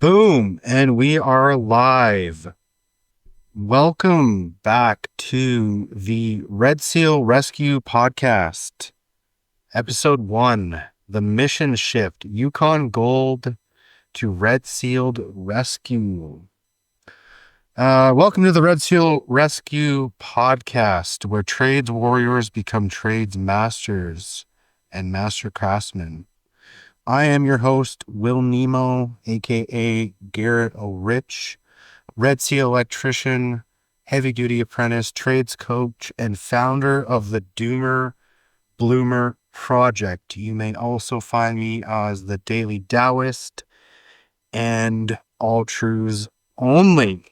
Boom, and we are live. Welcome back to the Red Seal Rescue Podcast, Episode 1, the mission shift, Yukon Gold to Red Sealed Rescue. Welcome to the Red Seal Rescue Podcast, where trades warriors become trades masters and master craftsmen. I am your host, Will Nemo, aka Garrett O'Rich, Red Seal electrician, heavy duty apprentice, trades coach, and founder of the Doomer Bloomer Project. You may also find me as the Daily Taoist and All Truths Only.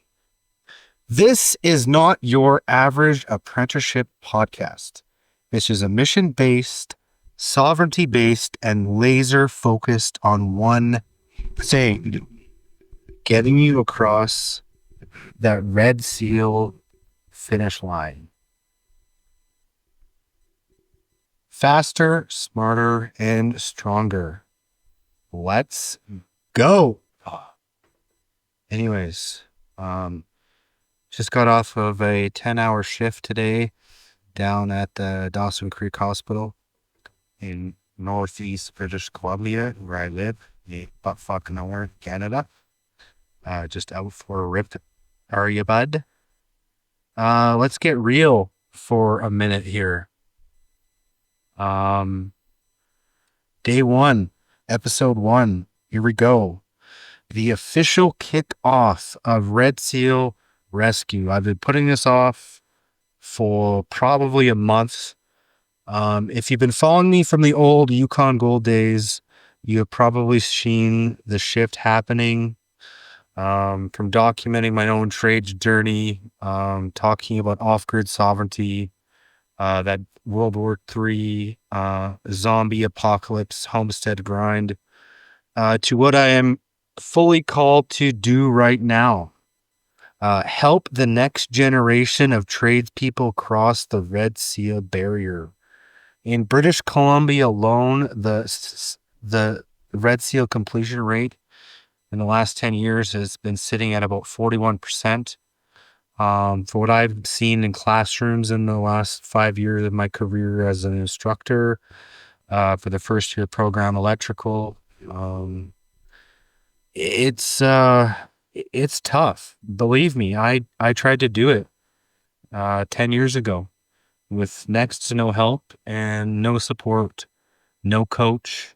This is not your average apprenticeship podcast. This is a mission-based, sovereignty-based, and laser-focused on one thing: getting you across that Red Seal finish line. Faster, smarter, and stronger. Let's go. Anyways, just got off of a 10-hour shift today down at the Dawson Creek Hospital in Northeast British Columbia, where I live, butt fuck nowhere, Canada. Just out for a rip. Are you, bud? Let's get real for a minute here. Day 1, Episode 1. Here we go. The official kickoff of Red Seal Rescue. I've been putting this off for probably a month. If you've been following me from the old Yukon Gold days, you have probably seen the shift happening. From documenting my own trades journey, talking about off-grid sovereignty, that World War III zombie apocalypse homestead grind, to what I am fully called to do right now. Help the next generation of tradespeople cross the Red Seal barrier. In British Columbia alone, the Red Seal completion rate in the last 10 years has been sitting at about 41%. For what I've seen in classrooms in the last 5 years of my career as an instructor, for the first year program electrical, it's tough. Believe me, I tried to do it 10 years ago with next to no help and no support, no coach,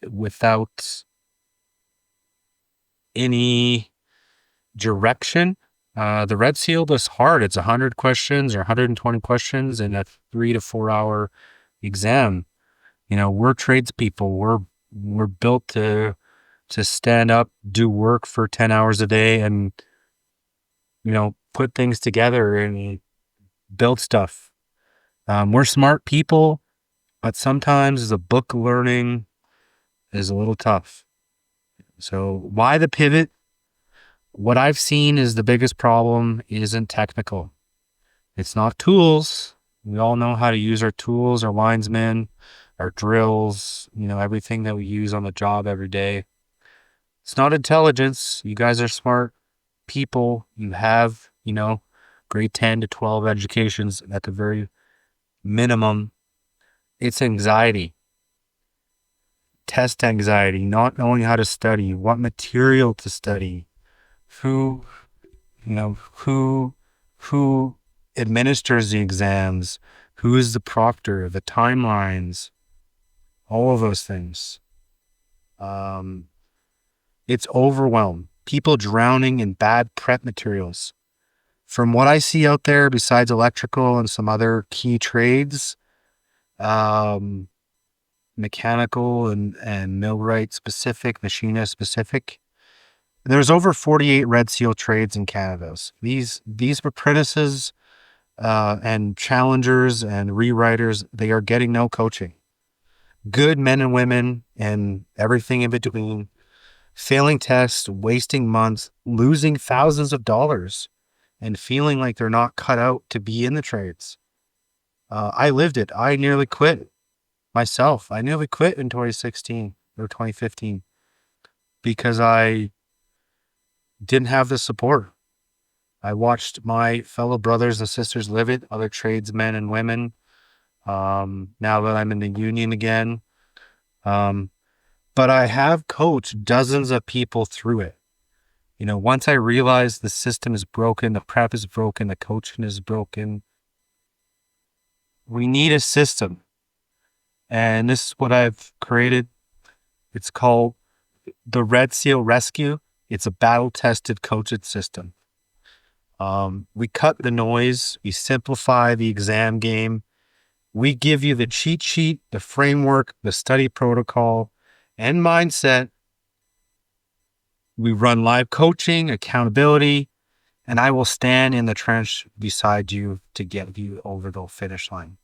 without any direction. The Red Seal is hard. It's 100 questions or 120 questions in a 3 to 4 hour exam. You know, we're tradespeople. We're built to stand up, do work for 10 hours a day and, put things together and build stuff. We're smart people, but sometimes the book learning is a little tough. So why the pivot? What I've seen is the biggest problem isn't technical. It's not tools. We all know how to use our tools, our linesmen, our drills, everything that we use on the job every day. It's not intelligence. You guys are smart people. You have, grade 10 to 12 educations at the very minimum. It's anxiety. Test anxiety, not knowing how to study, what material to study, who administers the exams, who is the proctor, the timelines, all of those things. It's overwhelmed. People drowning in bad prep materials. From what I see out there, besides electrical and some other key trades, mechanical and millwright specific, machinist specific, there's over 48 Red Seal trades in Canada. These apprentices and challengers and rewriters, they are getting no coaching. Good men and women and everything in between, failing tests, wasting months, losing thousands of dollars, and feeling like they're not cut out to be in the trades. I lived it. I nearly quit myself. I nearly quit in 2016 or 2015. because I didn't have the support. I watched my fellow brothers and sisters live it, other tradesmen and women. Now that I'm in the union again. But I have coached dozens of people through it. Once I realized the system is broken, the prep is broken, the coaching is broken, we need a system. And this is what I've created. It's called the Red Seal Rescue. It's a battle-tested coaching system. We cut the noise. We simplify the exam game. We give you the cheat sheet, the framework, the study protocol, and mindset. We run live coaching, accountability, and I will stand in the trench beside you to get you over the finish line.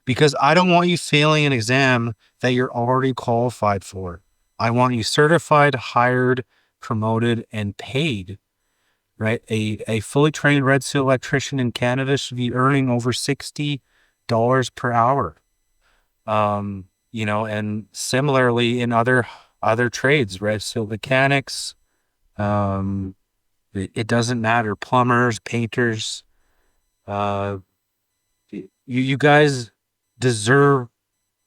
Because I don't want you failing an exam that you're already qualified for. I want you certified, hired, promoted, and paid, right? A fully trained Red Seal electrician in Canada should be earning over $60 per hour. And similarly in other trades, Red Seal mechanics, it doesn't matter. Plumbers, painters, you guys deserve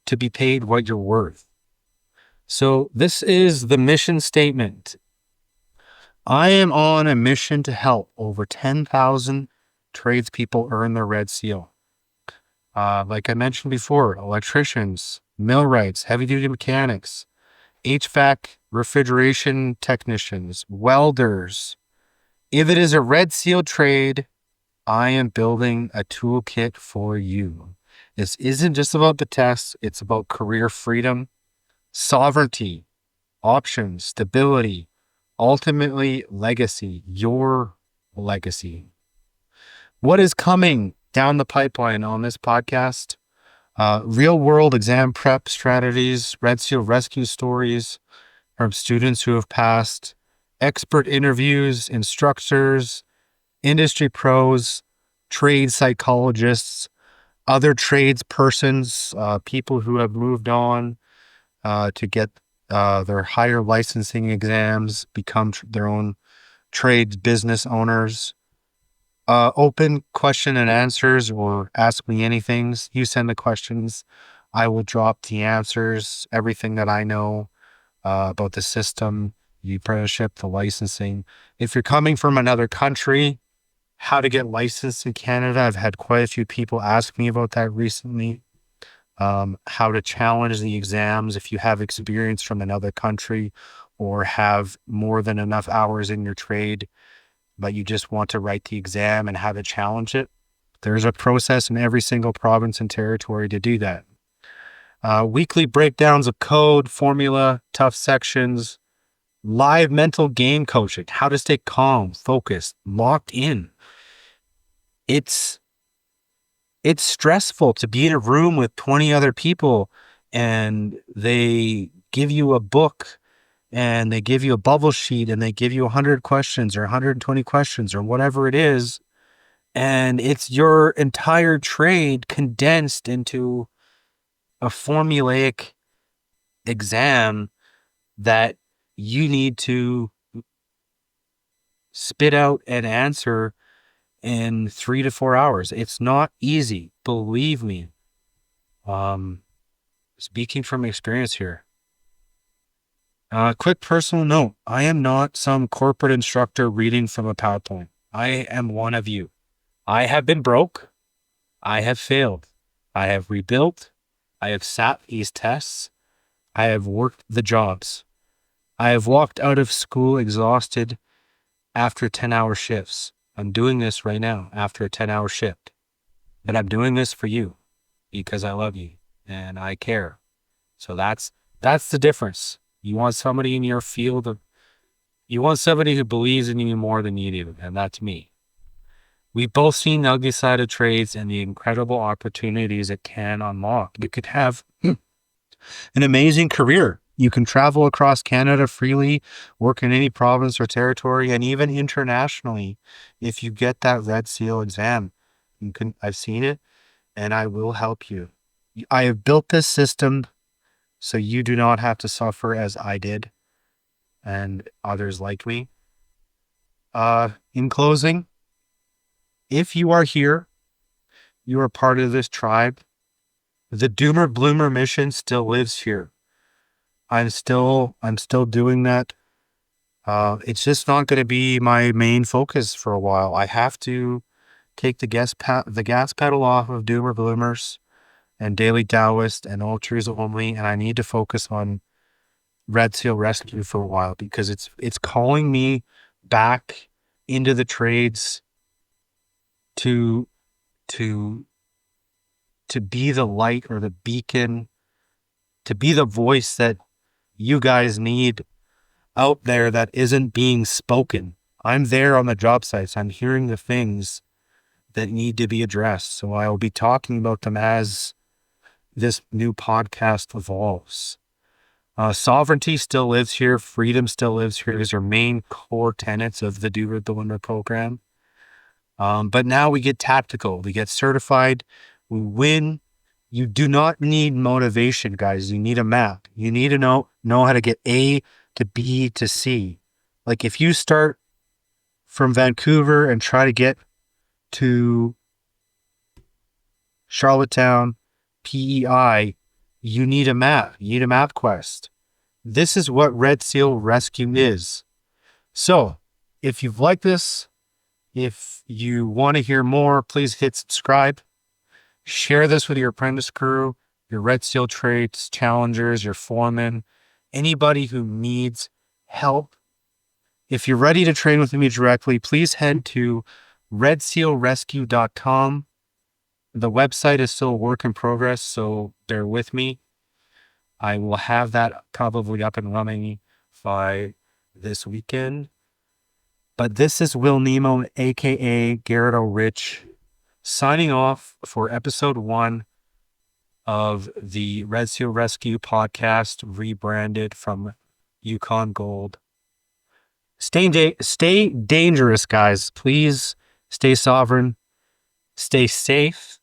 to be paid what you're worth. So this is the mission statement. I am on a mission to help over 10,000 tradespeople earn their Red Seal. Like I mentioned before, electricians, millwrights, heavy-duty mechanics, HVAC, refrigeration technicians, welders. If it is a Red Seal trade, I am building a toolkit for you. This isn't just about the tests. It's about career freedom, sovereignty, options, stability, ultimately legacy, your legacy. What is coming down the pipeline on this podcast? Real world exam prep strategies, Red Seal rescue stories from students who have passed, expert interviews, instructors, industry pros, trade psychologists, other trades persons, people who have moved on to get their higher licensing exams, become their own trade business owners. Open question and answers, or ask me anything. You send the questions, I will drop the answers, everything that I know about the system, the apprenticeship, the licensing. If you're coming from another country, how to get licensed in Canada. I've had quite a few people ask me about that recently. How to challenge the exams if you have experience from another country or have more than enough hours in your trade, but you just want to write the exam and how to challenge it. There's a process in every single province and territory to do that. Weekly breakdowns of code, formula, tough sections, live mental game coaching, how to stay calm, focused, locked in. It's stressful to be in a room with 20 other people and they give you a book and they give you a bubble sheet and they give you 100 questions or 120 questions or whatever it is. And it's your entire trade condensed into a formulaic exam that you need to spit out an answer in 3 to 4 hours. It's not easy, believe me. Speaking from experience here. Quick personal note. I am not some corporate instructor reading from a PowerPoint. I am one of you. I have been broke. I have failed. I have rebuilt. I have sat these tests. I have worked the jobs. I have walked out of school exhausted after 10-hour shifts. I'm doing this right now after a 10-hour shift. And I'm doing this for you because I love you and I care. So that's the difference. You want somebody in your field you want somebody who believes in you more than you do, and that's me. We've both seen the ugly side of trades and the incredible opportunities it can unlock. You could have an amazing career. You can travel across Canada freely, work in any province or territory, and even internationally if you get that Red Seal exam. I've seen it, and I will help you. I have built this system so you do not have to suffer as I did. and others like me. In closing, if you are here, you are part of this tribe. The Doomer Bloomer mission still lives here. I'm still doing that. It's just not going to be my main focus for a while. I have to take the gas pedal off of Doomer Bloomers and Daily Taoist and Ultras only, and I need to focus on Red Seal Rescue for a while because it's calling me back into the trades to be the light or the beacon, to be the voice that you guys need out there that isn't being spoken. I'm there on the job sites. I'm hearing the things that need to be addressed. So I will be talking about them as this new podcast evolves. Sovereignty still lives here. Freedom still lives here. These are main core tenets of the Do the Winner program. But now we get tactical. We get certified. We win. You do not need motivation, guys. You need a map. You need to know how to get A to B to C. Like if you start from Vancouver and try to get to Charlottetown, PEI, you need a map. You need a map quest. This is what Red Seal Rescue is. So if you've liked this, if you want to hear more, please hit subscribe. Share this with your apprentice crew, your Red Seal trades, challengers, your foreman, anybody who needs help. If you're ready to train with me directly, please head to redsealrescue.com. The website is still a work in progress, so bear with me. I will have that probably up and running by this weekend. But this is Will Nemo, aka Garrett O'Rich, signing off for episode 1 of the Red Seal Rescue podcast, rebranded from Yukon Gold. Stay dangerous, guys. Please stay sovereign, stay safe,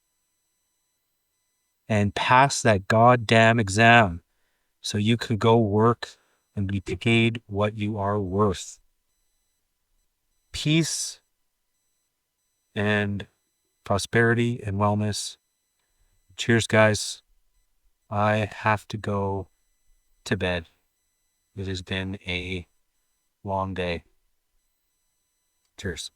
and pass that goddamn exam so you can go work and be paid what you are worth. Peace and prosperity and wellness. Cheers, guys. I have to go to bed. It has been a long day. Cheers.